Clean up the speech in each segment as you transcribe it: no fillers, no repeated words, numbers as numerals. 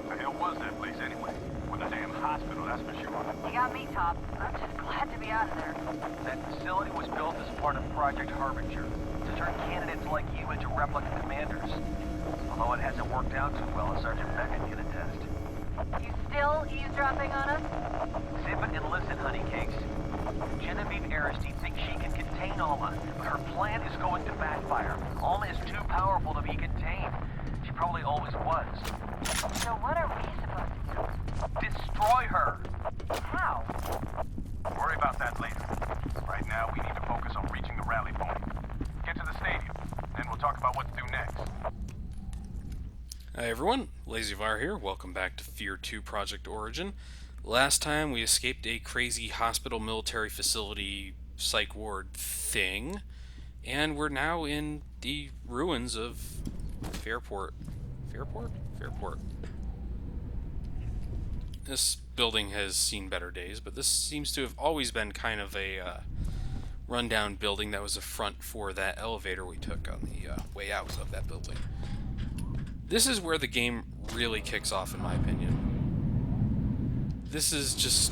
What the hell was that place anyway? With a damn hospital, that's for sure. You got me, Top. I'm just glad to be out of there. That facility was built as part of Project Harbinger to turn candidates like you into replica commanders. Although it hasn't worked out too well, as Sergeant Beckett can attest. You still eavesdropping on us? Zip it and listen, honeycakes. Genevieve Aristide thinks she can contain Alma, but her plan is going to backfire. Alma is too powerful to be contained. She probably always was. So what are we supposed to do? Destroy her! How? Worry about that later. Right now, we need to focus on reaching the rally point. Get to the stadium, then we'll talk about what to do next. Hi everyone, F.E.A.R here. Welcome back to F.E.A.R 2 Project Origin. Last time we escaped a crazy hospital military facility psych ward thing, and we're now in the ruins of Fairport. Fairport? This building has seen better days, but this seems to have always been kind of a rundown building that was a front for that elevator we took on the way out of that building. This is where the game really kicks off, in my opinion. This is just...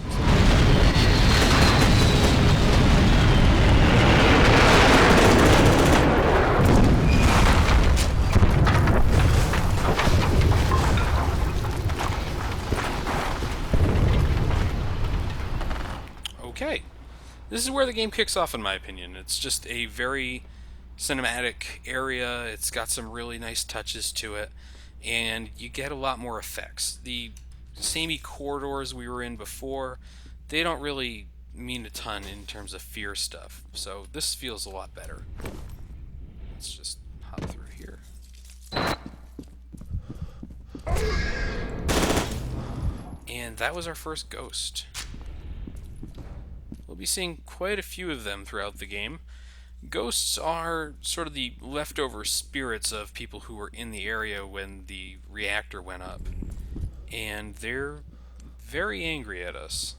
Okay. This is where the game kicks off, in my opinion. It's just a very cinematic area. It's got some really nice touches to it, and you get a lot more effects. The samey corridors we were in before, they don't really mean a ton in terms of F.E.A.R stuff, so this feels a lot better. Let's just hop through here. And that was our first ghost. We'll be seeing quite a few of them throughout the game. Ghosts are sort of the leftover spirits of people who were in the area when the reactor went up, and they're very angry at us.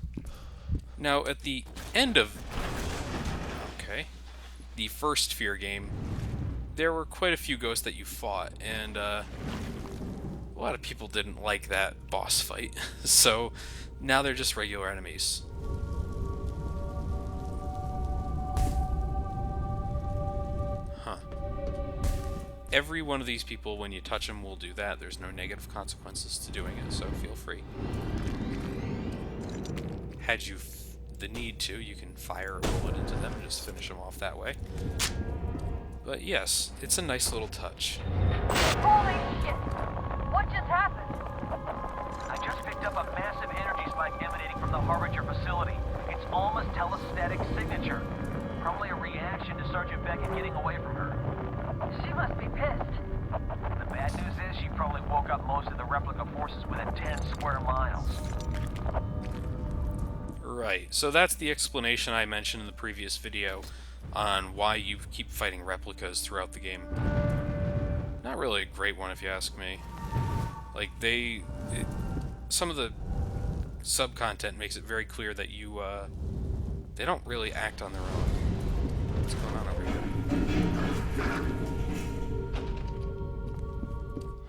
Now, at the end of the first F.E.A.R game, there were quite a few ghosts that you fought, and a lot of people didn't like that boss fight, so now they're just regular enemies. Every one of these people, when you touch them, will do that. There's no negative consequences to doing it, so feel free. Had you the need to, you can fire a bullet into them and just finish them off that way. But yes, it's a nice little touch. Holy shit! What just happened? I just picked up a massive energy spike emanating from the Harbinger facility. It's Alma's telestatic signature. Probably a reaction to Sergeant Beckett getting away from her. She must be pissed. The bad news is she probably woke up most of the replica forces within 10 square miles. Right, so that's the explanation I mentioned in the previous video on why you keep fighting replicas throughout the game. Not really a great one if you ask me. Like, some of the sub-content makes it very clear that they don't really act on their own. What's going on over here?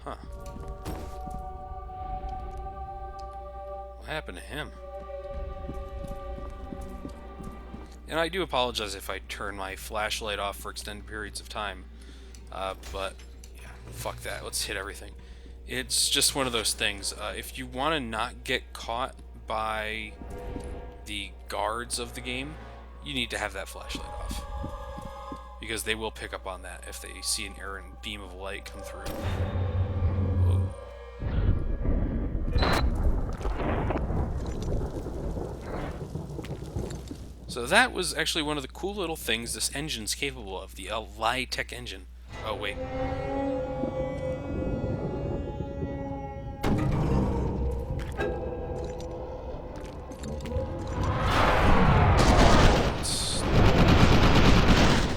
Huh. What happened to him? And I do apologize if I turn my flashlight off for extended periods of time. But, yeah, fuck that. Let's hit everything. It's just one of those things. If you want to not get caught by the guards of the game, you need to have that flashlight off. Because they will pick up on that if they see an errant beam of light come through. Whoa. So that was actually one of the cool little things this engine's capable of, the Li-Tech engine. Oh, wait.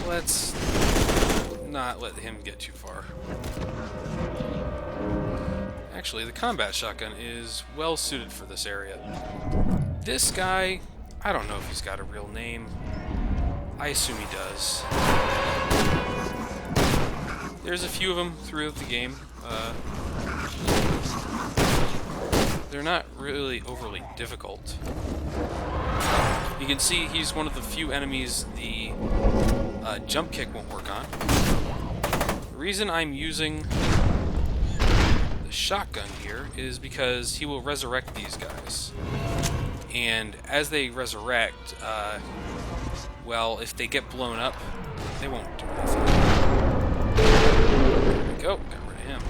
Let's not let him get too far. Actually, the combat shotgun is well suited for this area. This guy, I don't know if he's got a real name. I assume he does. There's a few of them throughout the game. they're not really overly difficult. You can see he's one of the few enemies the jump kick won't work on. The reason I'm using the shotgun here is because he will resurrect these guys. And as they resurrect, well, if they get blown up, they won't do anything. There we go, got rid of him.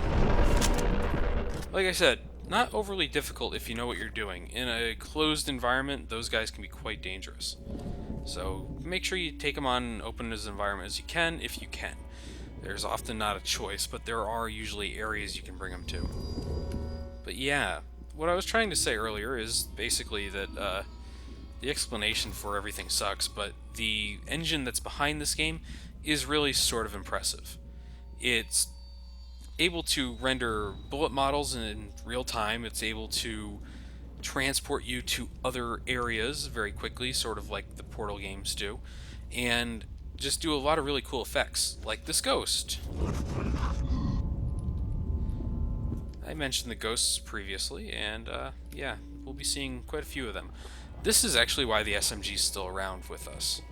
Like I said, not overly difficult if you know what you're doing. In a closed environment, those guys can be quite dangerous. So make sure you take them on open as environment as you can, if you can. There's often not a choice, but there are usually areas you can bring them to. But yeah, what I was trying to say earlier is basically that the explanation for everything sucks, but the engine that's behind this game is really sort of impressive. It's able to render bullet models in real time. It's able to transport you to other areas very quickly, sort of like the Portal games do, and just do a lot of really cool effects, like this ghost. I mentioned the ghosts previously, and yeah, we'll be seeing quite a few of them. This is actually why the SMG is still around with us.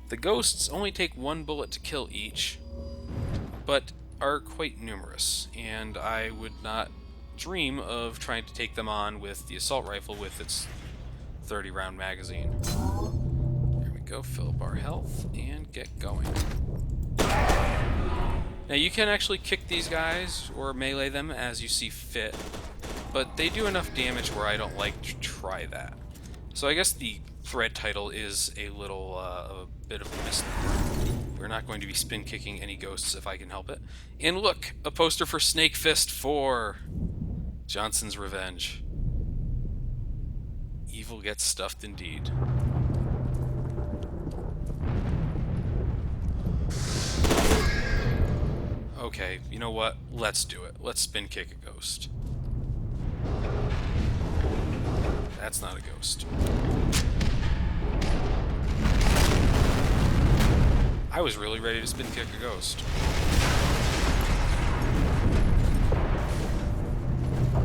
The ghosts only take one bullet to kill each, but are quite numerous, and I would not dream of trying to take them on with the assault rifle with its 30-round magazine. There we go, fill up our health, and get going. Now you can actually kick these guys, or melee them as you see fit, but they do enough damage where I don't like to try that. So I guess the thread title is a little, a bit of a misnomer. We're not going to be spin kicking any ghosts if I can help it. And look, a poster for Snake Fist 4. Johnson's Revenge. Evil gets stuffed indeed. Okay, you know what? Let's do it. Let's spin kick a ghost. That's not a ghost. I was really ready to spin kick a ghost.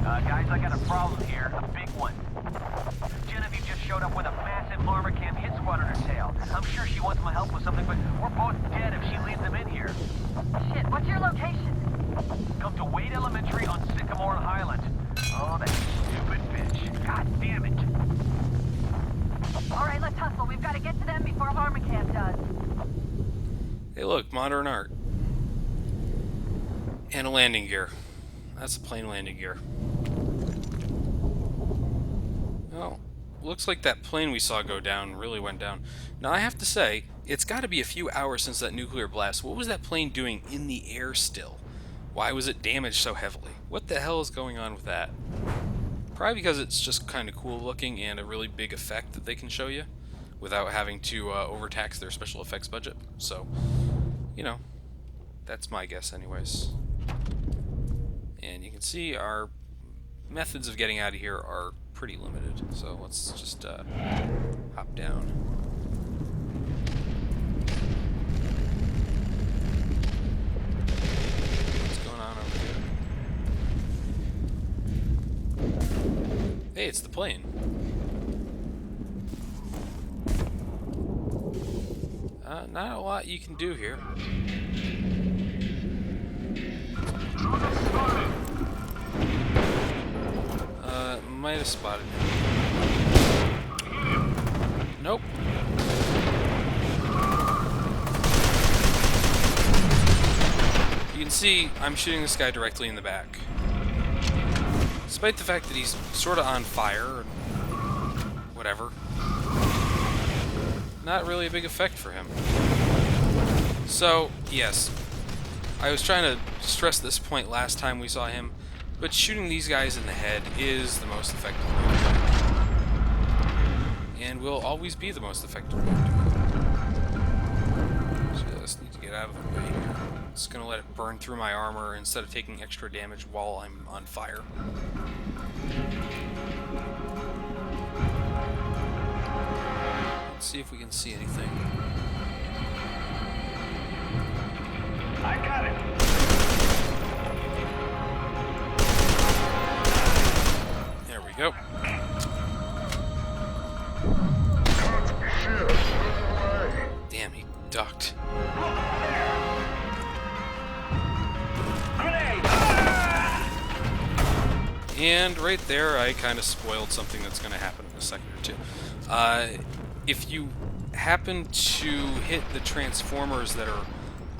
Guys, I got a problem here. A big one. Genevieve just showed up with a massive armor camp hit squad on her tail. I'm sure she wants my help with something, but we're both dead if she leaves them in here. Shit, what's your location? Come to Wade Elementary on Sycamore and Highland. Oh, that stupid bitch. God damn it. All right, let's hustle. We've got to get to them before armor camp does. Hey look, modern art. And a landing gear. That's a plane landing gear. Well, looks like that plane we saw go down really went down. Now I have to say, it's got to be a few hours since that nuclear blast. What was that plane doing in the air still? Why was it damaged so heavily? What the hell is going on with that? Probably because it's just kind of cool looking and a really big effect that they can show you without having to overtax their special effects budget. So, you know, that's my guess anyways. And you can see our methods of getting out of here are pretty limited. So let's just hop down. What's going on over here? Hey, it's the plane. Not a lot you can do here. Might have spotted him. Nope. You can see I'm shooting this guy directly in the back. Despite the fact that he's sort of on fire or whatever. Not really a big effect for him. So, yes. I was trying to stress this point last time we saw him, but shooting these guys in the head is the most effective way to do it. And will always be the most effective way to do it. Just need to get out of the way here. Just gonna let it burn through my armor instead of taking extra damage while I'm on fire. Let's see if we can see anything. I got it. There we go. Damn, he ducked. And right there, I kind of spoiled something that's going to happen in a second or two. If you happen to hit the transformers that are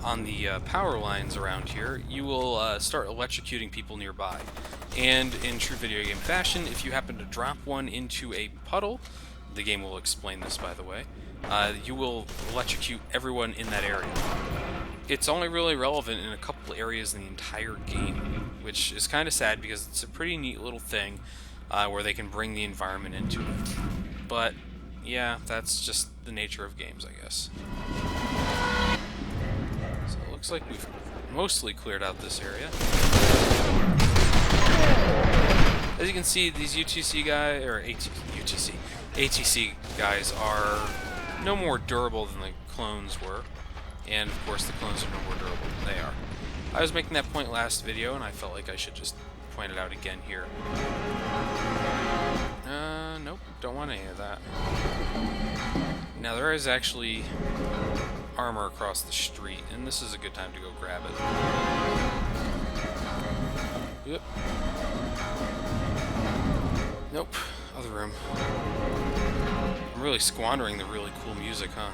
on the power lines around here, you will start electrocuting people nearby. And in true video game fashion, if you happen to drop one into a puddle, the game will explain this, by the way, you will electrocute everyone in that area. It's only really relevant in a couple areas in the entire game, which is kind of sad because it's a pretty neat little thing where they can bring the environment into it. But yeah, that's just the nature of games, I guess. So it looks like we've mostly cleared out this area. As you can see, these UTC guys, or ATC guys are no more durable than the clones were. And of course the clones are no more durable than they are. I was making that point last video, and I felt like I should just point it out again here. Nope, don't want any of that. Now there is actually armor across the street, and this is a good time to go grab it. Yep. Nope, other room. I'm really squandering the really cool music, huh?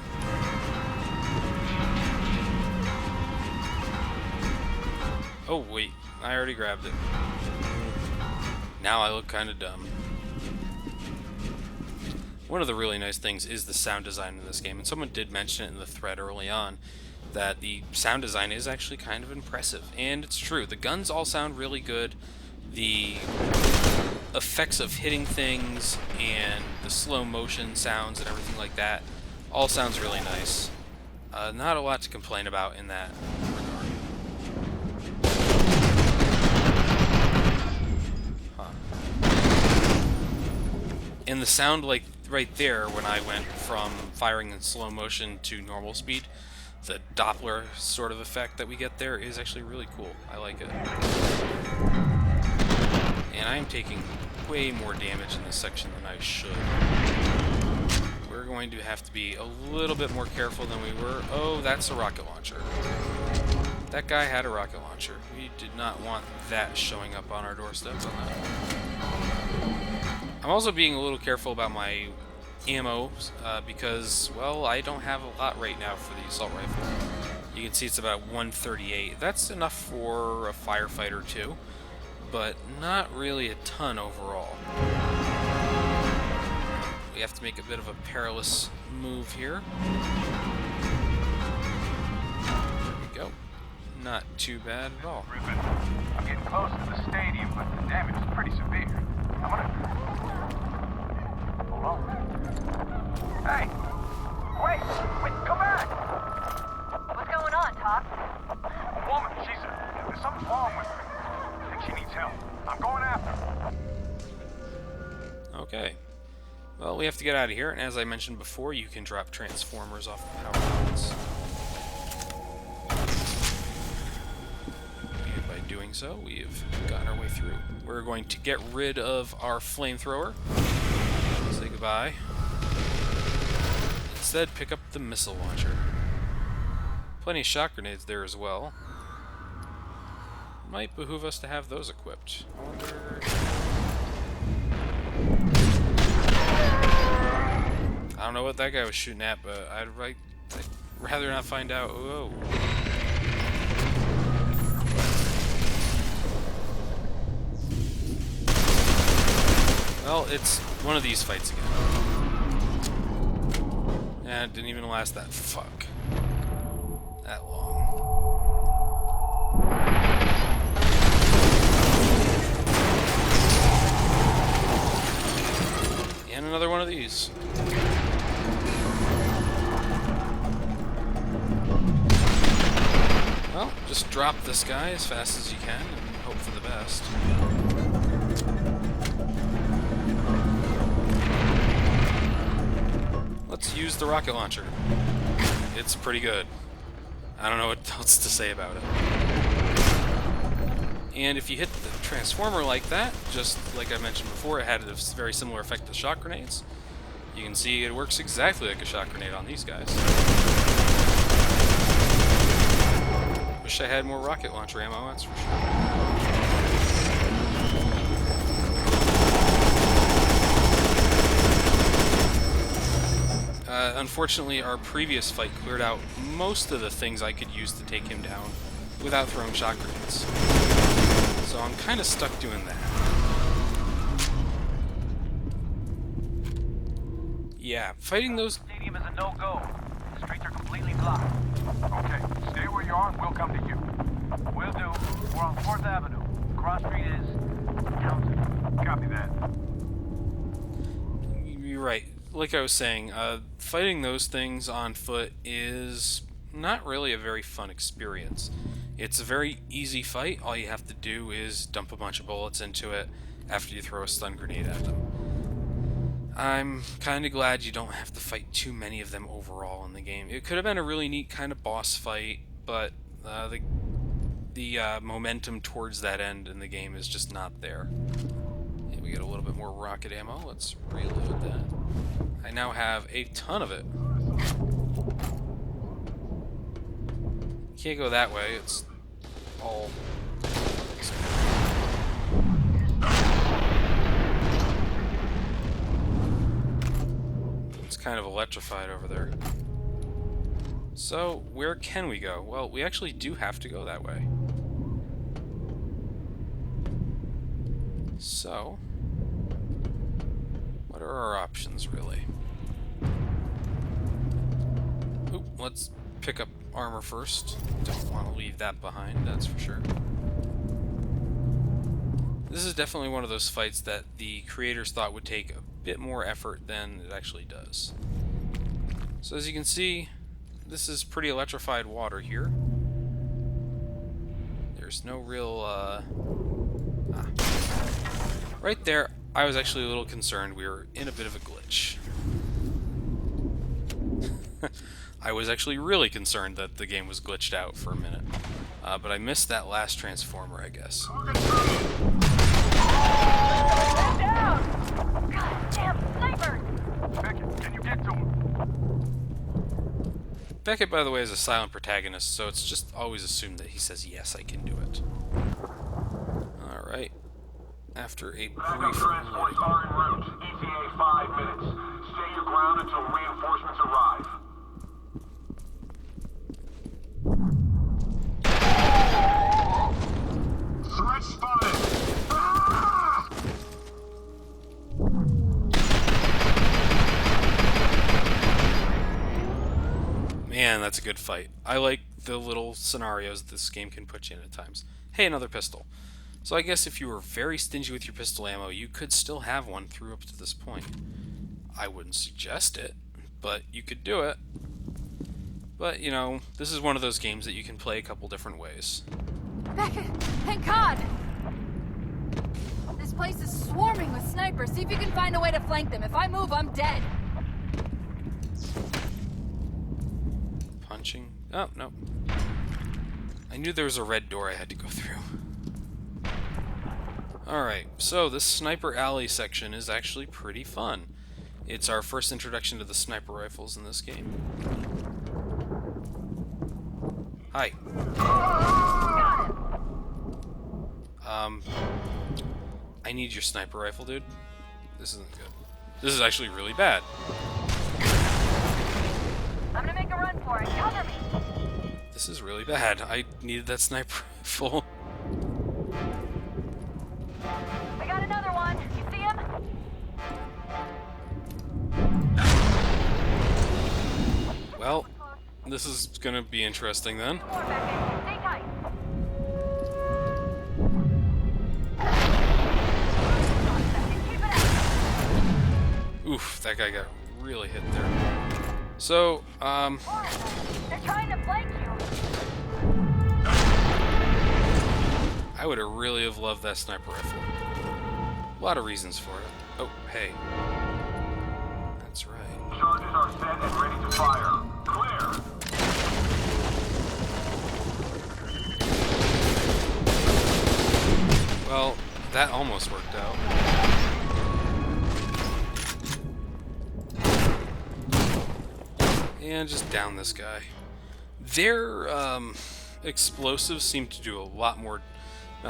Oh, wait. I already grabbed it. Now I look kind of dumb. One of the really nice things is the sound design in this game, and someone did mention it in the thread early on, that the sound design is actually kind of impressive. And it's true. The guns all sound really good. The effects of hitting things and the slow motion sounds and everything like that all sounds really nice. Not a lot to complain about in that regard. And the sound, like, right there, when I went from firing in slow motion to normal speed, the Doppler sort of effect that we get there is actually really cool. I like it. And I am taking way more damage in this section than I should. We're going to have to be a little bit more careful than we were. Oh, that's a rocket launcher. That guy had a rocket launcher. We did not want that showing up on our doorstep. I'm also being a little careful about my ammo because, well, I don't have a lot right now for the assault rifle. You can see it's about 138. That's enough for a firefighter too, but not really a ton overall. We have to make a bit of a perilous move here. There we go. Not too bad at all. Reuben, I'm getting close to the stadium, but the damage is pretty severe. I'm gonna... Hold on. Hey! Wait! Come back! What's going on, Top? A woman, there's something wrong with her. I think she needs help. I'm going after her. Okay. Well, we have to get out of here, and as I mentioned before, you can drop transformers off the power lines. And by doing so, we've gotten our way through. We're going to get rid of our flamethrower. Say goodbye. Instead, pick up the missile launcher. Plenty of shock grenades there as well. Might behoove us to have those equipped. I wonder... I don't know what that guy was shooting at, but I'd rather not find out. Whoa. Well, it's one of these fights again. And it didn't even last that long. And another one of these. Well, just drop this guy as fast as you can and hope for the best. Let's use the rocket launcher. It's pretty good. I don't know what else to say about it. And if you hit the transformer like that, just like I mentioned before, it had a very similar effect to shock grenades. You can see it works exactly like a shock grenade on these guys. Wish I had more rocket launcher ammo, that's for sure. Unfortunately, our previous fight cleared out most of the things I could use to take him down without throwing shock grenades. So I'm kind of stuck doing that. Yeah, fighting those... Stadium is a no-go. The streets are completely blocked. Okay, stay where you are and we'll come to you. Will do. We're on 4th Avenue. Cross Street is Townsend. Copy that. You're right. Like I was saying, fighting those things on foot is not really a very fun experience. It's a very easy fight. All you have to do is dump a bunch of bullets into it after you throw a stun grenade at them. I'm kind of glad you don't have to fight too many of them overall in the game. It could have been a really neat kind of boss fight, but the momentum towards that end in the game is just not there. Yeah, we get a little bit more rocket ammo. Let's reload that. I now have a ton of it. Can't go that way. It's all... It's kind of electrified over there. So, where can we go? Well, we actually do have to go that way. So, what are our options, really? Oop, let's pick up armor first. Don't want to leave that behind, that's for sure. This is definitely one of those fights that the creators thought would take a bit more effort than it actually does. So as you can see, this is pretty electrified water here. There's no real, Right there, I was actually a little concerned we were in a bit of a glitch. I was actually really concerned that the game was glitched out for a minute. But I missed that last transformer, I guess. Down! God damn sniper! Beckett, can you get to him? Beckett, by the way, is a silent protagonist, so it's just always assumed that he says, yes, I can do it. Alright. After a Backup brief transports are en route. ETA 5 minutes. Stay your ground until reinforcements arrive. Threat spotted! Ah! Man, that's a good fight. I like the little scenarios this game can put you in at times. Hey, another pistol. So I guess if you were very stingy with your pistol ammo, you could still have one through up to this point. I wouldn't suggest it, but you could do it. But, you know, this is one of those games that you can play a couple different ways. Beckett, thank God! This place is swarming with snipers. See if you can find a way to flank them. If I move, I'm dead. Punching? Oh, no. I knew there was a red door I had to go through. Alright, so this Sniper Alley section is actually pretty fun. It's our first introduction to the sniper rifles in this game. Hi. I need your sniper rifle, dude. This isn't good. This is actually really bad. I'm gonna make a run for it. Cover me! This is really bad. I needed that sniper rifle. I got another one. You see him? Well, this is gonna be interesting then. More, Beckett. Stay tight. Keep it up. Oof, that guy got really hit there. So, They're trying to flank you. I would have really have loved that sniper rifle. A lot of reasons for it. Oh, hey. That's right. Charges are set and ready to fire. Clear! Well, that almost worked out. And just down this guy. Their explosives seem to do a lot more...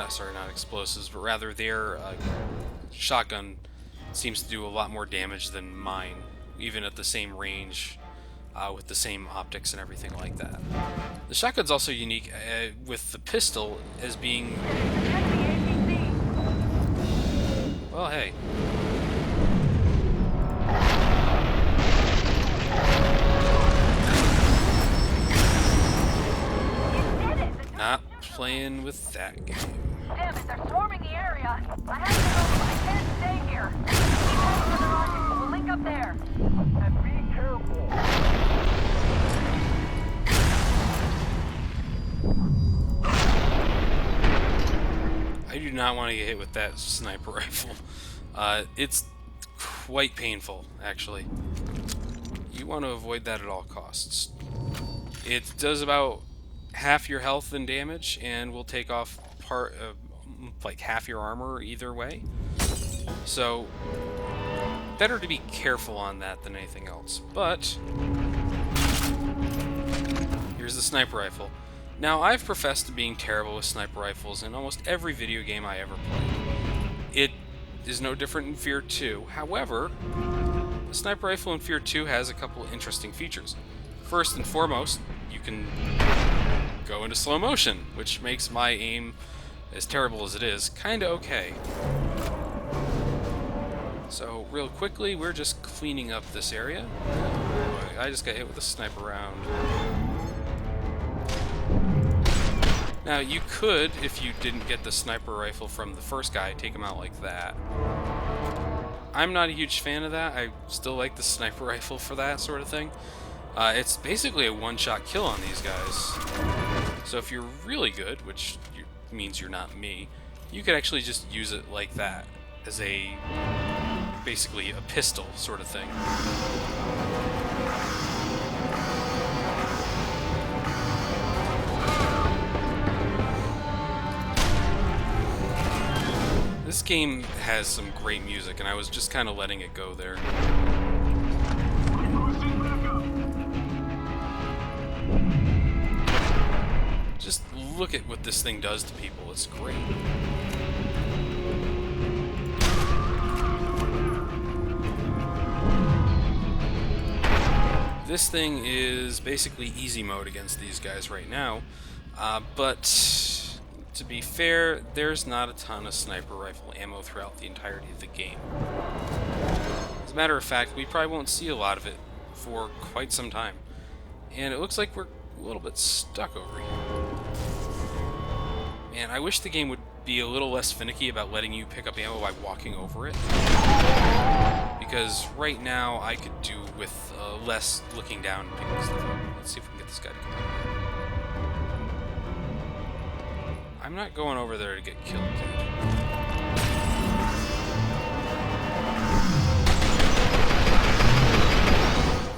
sorry, not explosives, but rather their shotgun seems to do a lot more damage than mine, even at the same range, with the same optics and everything like that. The shotgun's also unique with the pistol as being... Well, hey. Not playing with that game. Damn it, they're swarming the area. I have to go. I can't stay here. Keep heading for the rocket. We'll link up there. And be careful. I do not want to get hit with that sniper rifle. It's quite painful, actually. You want to avoid that at all costs. It does about half your health and damage, and will take off like half your armor either way. So, better to be careful on that than anything else. But here's the sniper rifle. Now, I've professed to being terrible with sniper rifles in almost every video game I ever played. It is no different in F.E.A.R 2. However, the sniper rifle in F.E.A.R 2 has a couple interesting features. First and foremost, you can go into slow motion, which makes my aim, as terrible as it is, kinda okay. So, real quickly, we're just cleaning up this area. I just got hit with a sniper round. Now, you could, if you didn't get the sniper rifle from the first guy, take him out like that. I'm not a huge fan of that. I still like the sniper rifle for that sort of thing. It's basically a one-shot kill on these guys. So if you're really good, which means you're not me, you could actually just use it like that, as basically a pistol sort of thing. This game has some great music, and I was just kind of letting it go there. Just look at what this thing does to people. It's great. This thing is basically easy mode against these guys right now, but to be fair, there's not a ton of sniper rifle ammo throughout the entirety of the game. As a matter of fact, we probably won't see a lot of it for quite some time. And it looks like we're a little bit stuck over here. Man, I wish the game would be a little less finicky about letting you pick up ammo by walking over it. Because right now, I could do with less looking down and picking stuff up. Let's see if we can get this guy to come over. I'm not going over there to get killed, dude.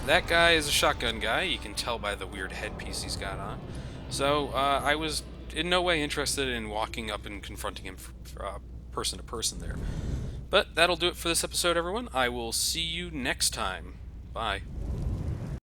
That guy is a shotgun guy. You can tell by the weird headpiece he's got on. So, I was in no way interested in walking up and confronting him person to person there. But that'll do it for this episode, everyone. I will see you next time. Bye.